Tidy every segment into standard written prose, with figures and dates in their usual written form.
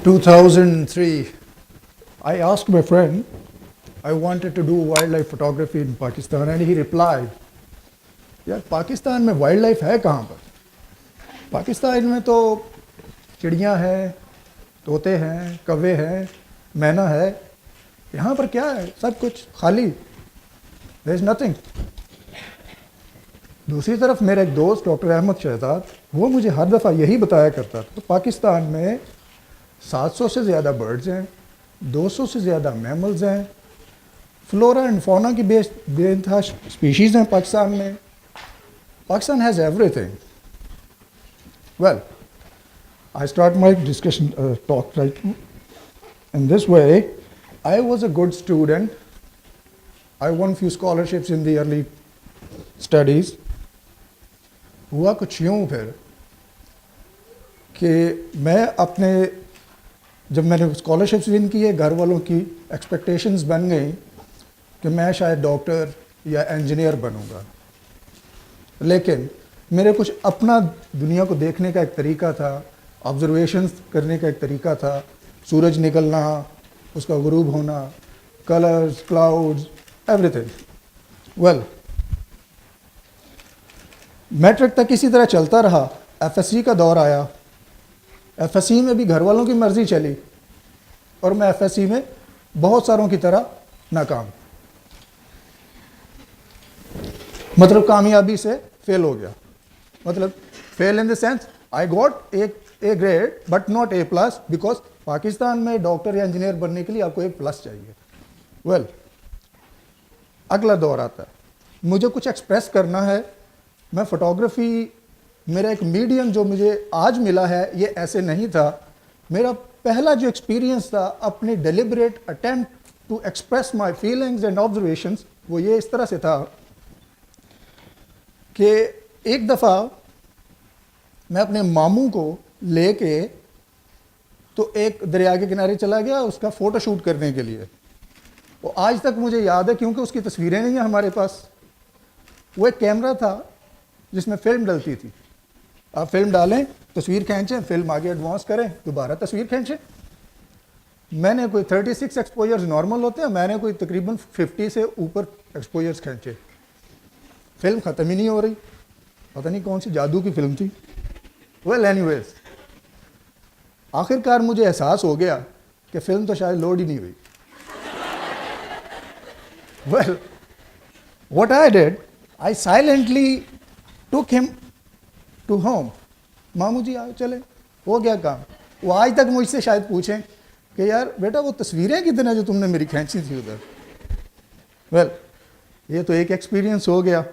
2003, I asked my friend, I wanted to do wildlife photography in Pakistan, and he replied, यार पाकिस्तान में wild life है कहाँ पर? पाकिस्तान में तो चिड़ियाँ हैं, तोते हैं, कौवे हैं, मैना है, यहाँ पर क्या है? सब कुछ खाली, देयर इज नथिंग। दूसरी तरफ मेरा एक दोस्त डॉक्टर अहमद शहजाद, वो मुझे हर दफ़ा यही बताया करता था, तो पाकिस्तान में 700 से ज़्यादा बर्ड्स हैं, 200 से ज़्यादा मैमल्स हैं, फ्लोरा एंड फौना की बेइंतहा स्पीशीज़ हैं पाकिस्तान में। Pakistan has everything. Well, I start my discussion talk right in this way. I was a good student. I won few scholarships in the early studies. हुआ कुछ यूँ फिर कि मैं अपने जब मैंने स्कॉलरशिप्स विन किए, घर वालों की एक्सपेक्टेशंस बन गई कि मैं शायद डॉक्टर या इंजीनियर बनूंगा, लेकिन मेरे कुछ अपना दुनिया को देखने का एक तरीका था, ऑब्जर्वेशंस करने का एक तरीका था, सूरज निकलना, उसका गुरूब होना, colours, clouds, everything. Well, matric तक इसी तरह चलता रहा। एफएससी का दौर आया, एफएससी में भी घर वालों की मर्जी चली और मैं एफएससी में बहुत सारों की तरह नाकाम, मतलब कामयाबी से फेल हो गया। मतलब fail in the sense I got A grade but not a plus, because Pakistan में डॉक्टर या इंजीनियर बनने के लिए आपको ए प्लस चाहिए। वेल, अगला दौर आता है, मुझे कुछ एक्सप्रेस करना है। मैं फोटोग्राफी, मेरा एक मीडियम जो मुझे आज मिला है ये ऐसे नहीं था। मेरा पहला जो एक्सपीरियंस था अपने deliberate attempt to express my feelings and observations, वो ये इस तरह से था कि एक दफ़ा मैं अपने मामू को लेके तो एक दरिया के किनारे चला गया उसका फ़ोटो शूट करने के लिए। वो आज तक मुझे याद है क्योंकि उसकी तस्वीरें नहीं हैं हमारे पास। वो एक कैमरा था जिसमें फ़िल्म डलती थी, आप फिल्म डालें, तस्वीर खींचें, फिल्म आगे एडवांस करें, दोबारा तस्वीर खींचें। मैंने कोई 36 एक्सपोजर्स नॉर्मल होते हैं, मैंने कोई तकरीबन 50 से ऊपर एक्सपोजर्स खींचे। फिल्म ख़त्म ही नहीं हो रही, पता नहीं कौन सी जादू की फिल्म थी। वेल एनीवेज, आखिरकार मुझे एहसास हो गया कि फिल्म तो शायद लोड ही नहीं हुई। Well, what I did, I silently took him to home. मामू जी आओ चले, हो गया काम। वो आज तक मुझसे शायद पूछें कि यार बेटा वो तस्वीरें कितने जो तुमने मेरी खींची थी उधर। वेल, ये तो एक एक्सपीरियंस हो गया।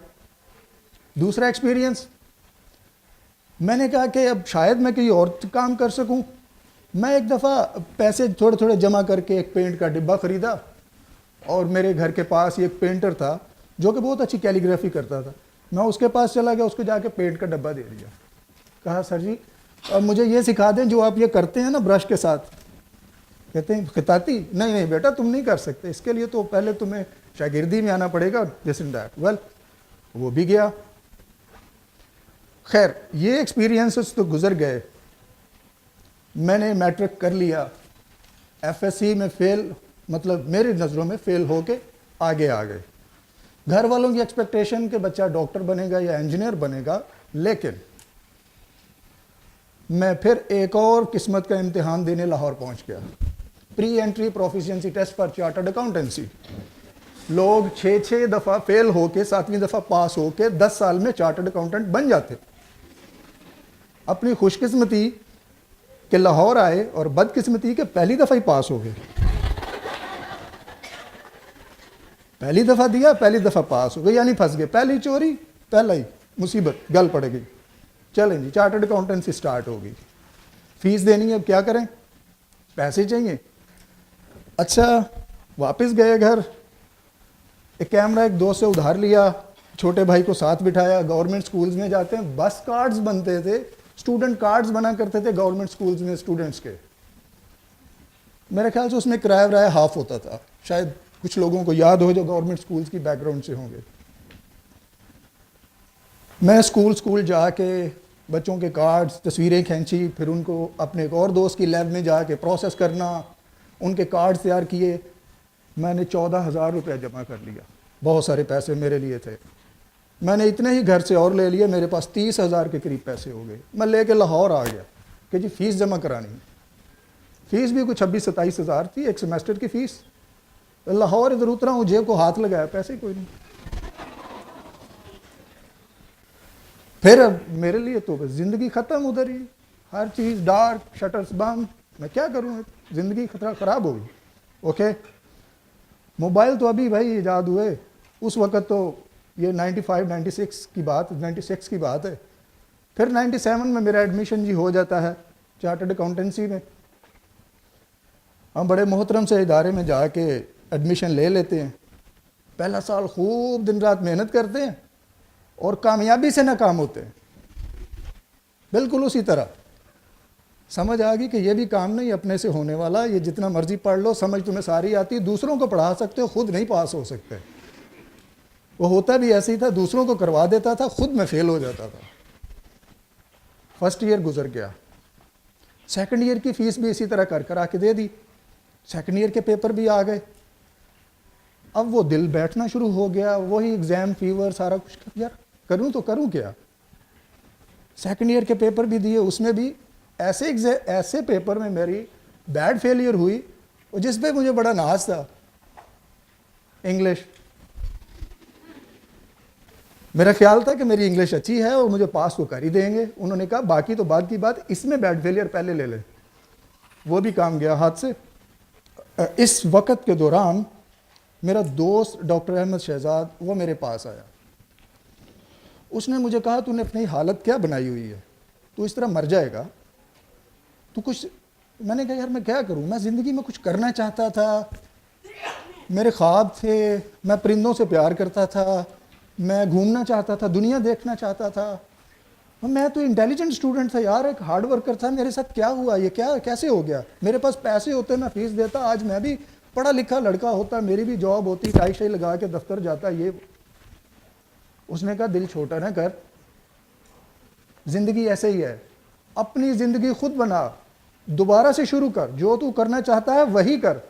दूसरा एक्सपीरियंस, मैंने कहा कि अब शायद मैं कहीं और काम कर सकूं। मैं एक दफ़ा पैसे थोड़े थोड़े जमा करके एक पेंट का डिब्बा ख़रीदा और मेरे घर के पास एक पेंटर था जो कि बहुत अच्छी कैलीग्राफी करता था। मैं उसके पास चला गया, उसको जाके पेंट का डब्बा दे दिया। कहा सर जी अब मुझे ये सिखा दें जो आप ये करते हैं ना ब्रश के साथ। कहते हैं खिताती, नहीं नहीं बेटा तुम नहीं कर सकते, इसके लिए तो पहले तुम्हें शागिर्दी में आना पड़ेगा, दिस एंड दैट। वेल, वो भी गया। खैर, ये एक्सपीरियंसेस तो गुजर गए। मैंने मैट्रिक कर लिया, एफएससी में फेल, मतलब मेरी नज़रों में फेल होके आगे आ गए। घर वालों की एक्सपेक्टेशन कि बच्चा डॉक्टर बनेगा या इंजीनियर बनेगा, लेकिन मैं फिर एक और किस्मत का इम्तिहान देने लाहौर पहुंच गया। Pre entry proficiency test for chartered accountancy. लोग 6-6 दफ़ा फेल होके 7वीं दफ़ा पास होके 10 साल में चार्टर्ड अकाउंटेंट बन जाते। अपनी खुशकिस्मती कि लाहौर आए और बदकिस्मती कि पहली दफ़ा ही पास हो गए। पहली दफ़ा दिया, पहली दफ़ा पास हो गए, यानी फंस गए। पहली चोरी, पहला ही मुसीबत गल पड़ गई। चलें जी, चार्टर्ड अकाउंटेंसी स्टार्ट हो गई। फीस देनी है, अब क्या करें, पैसे चाहिए। अच्छा, वापस गए घर, एक कैमरा एक दोस्त से उधार लिया, छोटे भाई को साथ बिठाया। गवर्नमेंट स्कूल्स में जाते हैं, बस कार्ड्स बनते थे, स्टूडेंट कार्ड्स बना करते थे गवर्नमेंट स्कूल्स में स्टूडेंट्स के। मेरे ख्याल से उसमें किराया वराया हाफ होता था, शायद कुछ लोगों को याद हो जो गवर्नमेंट स्कूल्स की बैकग्राउंड से होंगे। मैं स्कूल जाके बच्चों के कार्ड्स, तस्वीरें खींची, फिर उनको अपने एक और दोस्त की लैब में जाके प्रोसेस करना, उनके कार्ड्स तैयार किए। मैंने 14,000 रुपया जमा कर लिया, बहुत सारे पैसे मेरे लिए थे। मैंने इतने ही घर से और ले लिए, मेरे पास 30,000 के करीब पैसे हो गए। मैं लेके लाहौर आ गया कि जी फ़ीस जमा करानी। फ़ीस भी कुछ 26-27 हज़ार थी एक सेमेस्टर की फ़ीस। लाहौर इधर उतरा हूँ, जेब को हाथ लगाया, पैसे कोई नहीं। फिर अब मेरे लिए तो बस ज़िंदगी ख़त्म उधर ही, हर चीज़ डार्क, शटर्स बंद। मैं क्या करूँ, ज़िंदगी खतरा ख़राब हो गई। ओके, मोबाइल तो अभी भाई ईजाद हुए, उस वक़्त तो ये 95-96 की बात, 96 की बात है। फिर 97 में मेरा एडमिशन जी हो जाता है चार्टर्ड अकाउंटेंसी में। हम बड़े मोहतरम से इदारे में जाके एडमिशन ले लेते हैं। पहला साल खूब दिन रात मेहनत करते हैं और कामयाबी से नाकाम होते हैं। बिल्कुल उसी तरह समझ आ गई कि ये भी काम नहीं अपने से होने वाला, ये जितना मर्जी पढ़ लो, समझ तुम्हें सारी आती, दूसरों को पढ़ा सकते हो, खुद नहीं पास हो सकते। वो होता भी ऐसे ही था, दूसरों को करवा देता था, खुद में फेल हो जाता था। फर्स्ट ईयर गुजर गया, सेकंड ईयर की फ़ीस भी इसी तरह कर करा के दे दी। सेकंड ईयर के पेपर भी आ गए। अब वो दिल बैठना शुरू हो गया, वही एग्ज़ाम फीवर सारा कुछ। यार करूँ तो करूँ क्या। सेकंड ईयर के पेपर भी दिए, उसमें भी ऐसे पेपर में मेरी बैड फेलियर हुई और जिस पे मुझे बड़ा नाज था। इंग्लिश, मेरा ख्याल था कि मेरी इंग्लिश अच्छी है और मुझे पास तो कर ही देंगे। उन्होंने कहा बाकी तो बाद की बात, इसमें बैड फेलियर पहले ले ले। वो भी काम गया हाथ से। इस वक्त के दौरान मेरा दोस्त डॉक्टर अहमद शहजाद वो मेरे पास आया। उसने मुझे कहा तूने अपनी हालत क्या बनाई हुई है, तू इस तरह मर जाएगा, तू कुछ। मैंने कहा यार मैं क्या करूं, मैं ज़िंदगी में कुछ करना चाहता था, मेरे ख्वाब थे, मैं परिंदों से प्यार करता था, मैं घूमना चाहता था, दुनिया देखना चाहता था। मैं तो इंटेलिजेंट स्टूडेंट था यार, एक हार्ड वर्कर था, मेरे साथ क्या हुआ, ये क्या कैसे हो गया। मेरे पास पैसे होते, मैं फीस देता, आज मैं भी पढ़ा लिखा लड़का होता, मेरी भी जॉब होती, टाई शाई लगा के दफ्तर जाता। ये उसने कहा दिल छोटा ना कर, जिंदगी ऐसे ही है, अपनी जिंदगी खुद बना, दोबारा से शुरू कर, जो तू करना चाहता है वही कर,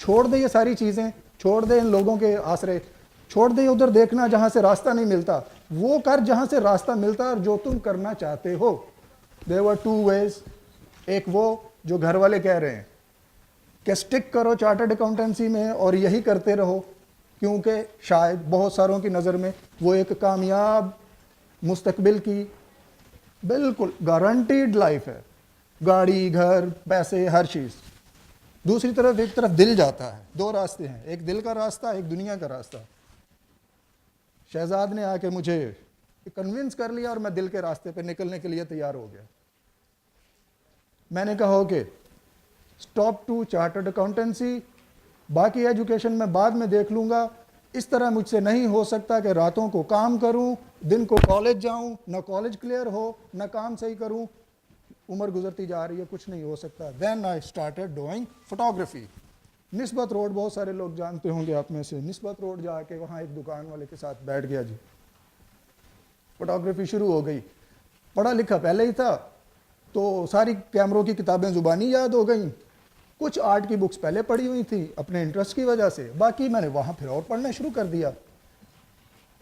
छोड़ दे ये सारी चीज़ें, छोड़ दे इन लोगों के आसरे, छोड़ दे उधर देखना जहाँ से रास्ता नहीं मिलता, वो कर जहाँ से रास्ता मिलता और जो तुम करना चाहते हो। देयर वर टू वेज, एक वो जो घर वाले कह रहे हैं कि स्टिक करो चार्टर्ड अकाउंटेंसी में और यही करते रहो, क्योंकि शायद बहुत सारों की नज़र में वो एक कामयाब मुस्तकबिल की बिल्कुल गारंटीड लाइफ है, गाड़ी, घर, पैसे, हर चीज़। दूसरी तरफ एक तरफ दिल जाता है, दो रास्ते हैं, एक दिल का रास्ता, एक दुनिया का रास्ता। शहजाद ने आके मुझे कन्विंस कर लिया और मैं दिल के रास्ते पे निकलने के लिए तैयार हो गया। मैंने कहा okay, stop to chartered accountancy, बाकी एजुकेशन मैं बाद में देख लूँगा। इस तरह मुझसे नहीं हो सकता कि रातों को काम करूं, दिन को कॉलेज जाऊं, ना कॉलेज क्लियर हो, ना काम सही करूं, उम्र गुजरती जा रही है, कुछ नहीं हो सकता। Then I started doing photography. Nisbat road, बहुत सारे लोग जानते होंगे आप में से, निस्बत रोड जाके वहाँ एक दुकान वाले के साथ बैठ गया जी, फोटोग्राफी शुरू हो गई। पढ़ा लिखा पहले ही था तो सारी कैमरों की किताबें ज़ुबानी याद हो गई, कुछ आर्ट की बुक्स पहले पढ़ी हुई थी अपने इंटरेस्ट की वजह से, बाकी मैंने वहाँ फिर और पढ़ना शुरू कर दिया।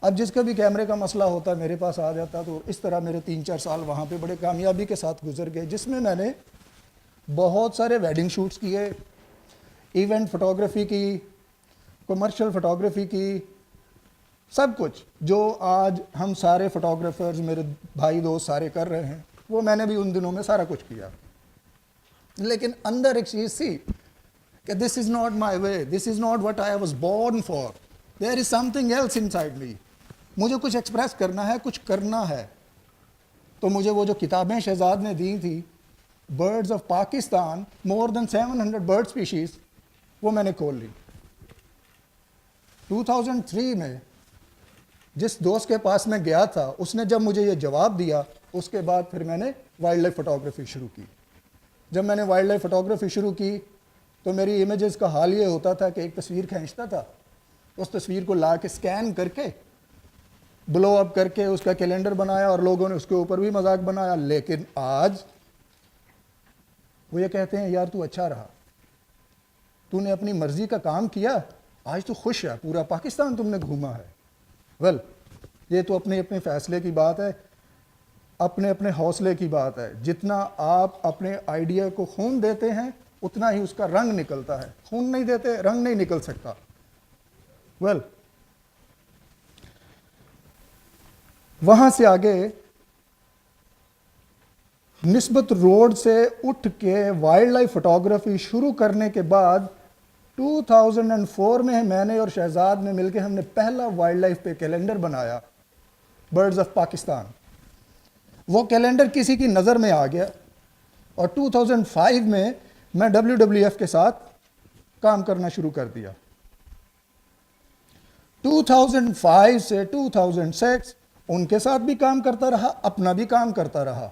अब जिसका भी कैमरे का मसला होता मेरे पास आ जाता। तो इस तरह मेरे 3-4 साल वहाँ पे बड़े कामयाबी के साथ गुजर गए, जिसमें मैंने बहुत सारे वेडिंग शूट्स किए, इवेंट फोटोग्राफी की, कमर्शियल फोटोग्राफी की, सब कुछ जो आज हम सारे फोटोग्राफर्स, मेरे भाई दोस्त सारे कर रहे हैं, वो मैंने भी उन दिनों में सारा कुछ किया। लेकिन अंदर एक चीज़ थी कि this is not my way, this is not what I was born for, there is something else inside me. मुझे कुछ एक्सप्रेस करना है, कुछ करना है। तो मुझे वो जो किताबें शहजाद ने दी थी, birds of Pakistan, more than 700 bird species, वो मैंने खोल ली। 2003 में जिस दोस्त के पास मैं गया था, उसने जब मुझे ये जवाब दिया, उसके बाद फिर मैंने वाइल्ड लाइफ फोटोग्राफी शुरू की। जब मैंने वाइल्ड लाइफ फोटोग्राफी शुरू की तो मेरी इमेजेस का हाल ये होता था कि एक तस्वीर खींचता था, उस तस्वीर को ला के स्कैन करके ब्लो अप करके उसका कैलेंडर बनाया और लोगों ने उसके ऊपर भी मजाक बनाया। लेकिन आज वो ये कहते हैं यार तू अच्छा रहा, तूने अपनी मर्जी का काम किया, आज तू खुश है, पूरा पाकिस्तान तुमने घूमा है। वेल, ये तो अपने अपने फैसले की बात है, अपने अपने हौसले की बात है। जितना आप अपने आइडिया को खून देते हैं उतना ही उसका रंग निकलता है। खून नहीं देते, रंग नहीं निकल सकता। वेल, वहां से आगे निस्बत रोड से उठ के वाइल्ड लाइफ फोटोग्राफी शुरू करने के बाद 2004 में मैंने और शहजाद ने मिलकर हमने पहला वाइल्ड लाइफ पे कैलेंडर बनाया, बर्ड्स ऑफ पाकिस्तान। वो कैलेंडर किसी की नज़र में आ गया और 2005 में मैं WWF के साथ काम करना शुरू कर दिया। 2005 से 2006 उनके साथ भी काम करता रहा, अपना भी काम करता रहा।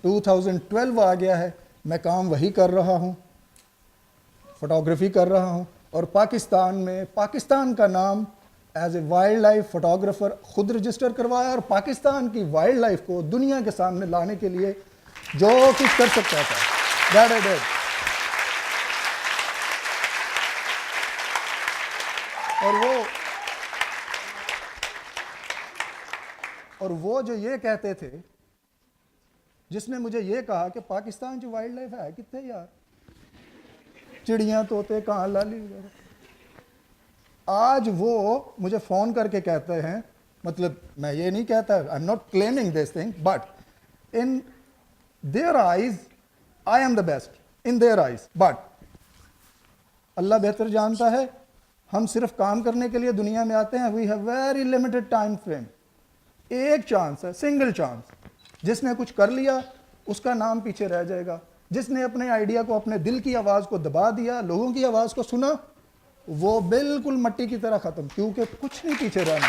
2012 आ गया है, मैं काम वही कर रहा हूँ, फोटोग्राफी कर रहा हूँ। और पाकिस्तान में पाकिस्तान का नाम as a wild life photographer खुद रजिस्टर करवाया और पाकिस्तान की वाइल्ड लाइफ को दुनिया के सामने लाने के लिए जो कुछ कर सकता था दैट आई डिड। और वो जो ये कहते थे, जिसने मुझे ये कहा कि पाकिस्तान जो वाइल्ड लाइफ है कितने यार, चिड़ियाँ तोते कहाँ लाली वगैरह, आज वो मुझे फ़ोन करके कहते हैं, मतलब मैं ये नहीं कहता, I am not claiming this thing, but in their eyes I am the best in their eyes. But Allah बेहतर जानता है, हम सिर्फ काम करने के लिए दुनिया में आते हैं। We have very limited time frame. एक चांस है, सिंगल चांस। जिसने कुछ कर लिया उसका नाम पीछे रह जाएगा। जिसने अपने आइडिया को, अपने दिल की आवाज़ को दबा दिया, लोगों की आवाज़ को सुना, वो बिल्कुल मट्टी की तरह ख़त्म, क्योंकि कुछ नहीं पीछे रहना।